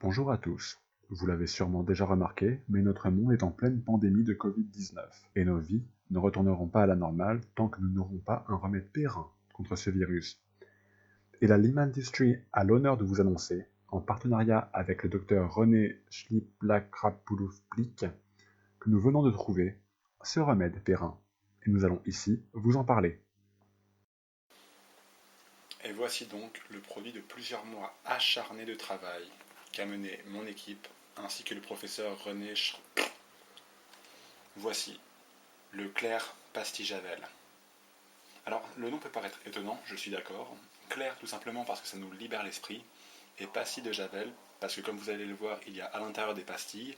Bonjour à tous. Vous l'avez sûrement déjà remarqué, mais notre monde est en pleine pandémie de Covid-19, et nos vies ne retourneront pas à la normale tant que nous n'aurons pas un remède périn contre ce virus. Et la Lean Industry a l'honneur de vous annoncer, en partenariat avec le docteur René Schliplakrapoulouflik, que nous venons de trouver ce remède périn, et nous allons ici vous en parler. Et voici donc le produit de plusieurs mois acharnés de travail qu'a mené mon équipe ainsi que le professeur René Voici le Clair Pastijavel. Alors le nom peut paraître étonnant, je suis d'accord. Clair tout simplement parce que ça nous libère l'esprit, et pastille de Javel parce que comme vous allez le voir, il y a à l'intérieur des pastilles,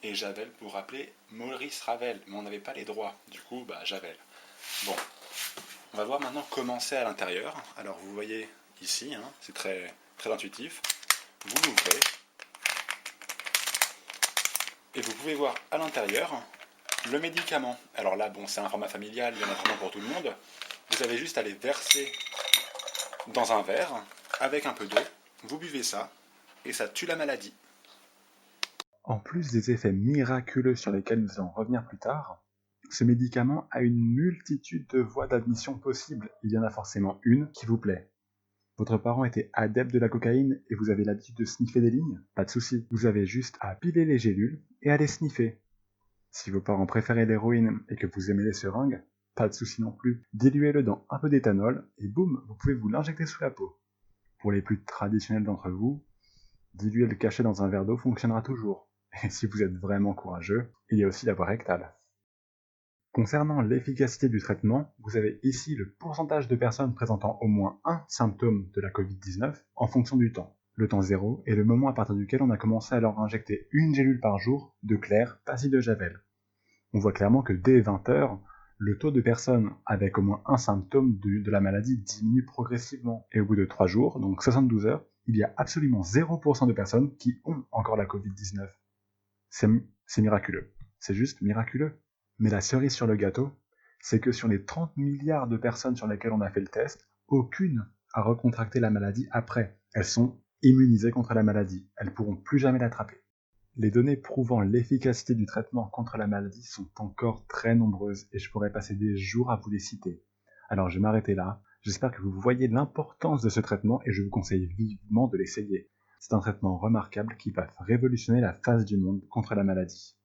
et Javel pour rappeler Maurice Ravel, mais on n'avait pas les droits, du coup Javel. Bon, on va voir maintenant comment c'est à l'intérieur. Alors vous voyez ici, c'est très, très intuitif. Vous l'ouvrez et vous pouvez voir à l'intérieur le médicament. Alors là, c'est un format familial, il y en a vraiment pour tout le monde. Vous avez juste à les verser dans un verre avec un peu d'eau. Vous buvez ça et ça tue la maladie. En plus des effets miraculeux sur lesquels nous allons revenir plus tard, ce médicament a une multitude de voies d'admission possibles. Il y en a forcément une qui vous plaît. Votre parent était adepte de la cocaïne et vous avez l'habitude de sniffer des lignes? Pas de souci, vous avez juste à piler les gélules et à les sniffer. Si vos parents préféraient l'héroïne et que vous aimez les seringues, pas de souci non plus. Diluez-le dans un peu d'éthanol et boum, vous pouvez vous l'injecter sous la peau. Pour les plus traditionnels d'entre vous, diluer le cachet dans un verre d'eau fonctionnera toujours. Et si vous êtes vraiment courageux, il y a aussi la voie rectale. Concernant l'efficacité du traitement, vous avez ici le pourcentage de personnes présentant au moins un symptôme de la Covid-19 en fonction du temps. Le temps zéro est le moment à partir duquel on a commencé à leur injecter une gélule par jour de Clair pastille de Javel. On voit clairement que dès 20 heures, le taux de personnes avec au moins un symptôme de la maladie diminue progressivement. Et au bout de 3 jours, donc 72 heures, il y a absolument 0% de personnes qui ont encore la Covid-19. C'est miraculeux. C'est juste miraculeux. Mais la cerise sur le gâteau, c'est que sur les 30 milliards de personnes sur lesquelles on a fait le test, aucune a recontracté la maladie après. Elles sont immunisées contre la maladie. Elles ne pourront plus jamais l'attraper. Les données prouvant l'efficacité du traitement contre la maladie sont encore très nombreuses et je pourrais passer des jours à vous les citer. Alors je vais m'arrêter là. J'espère que vous voyez l'importance de ce traitement et je vous conseille vivement de l'essayer. C'est un traitement remarquable qui va révolutionner la face du monde contre la maladie.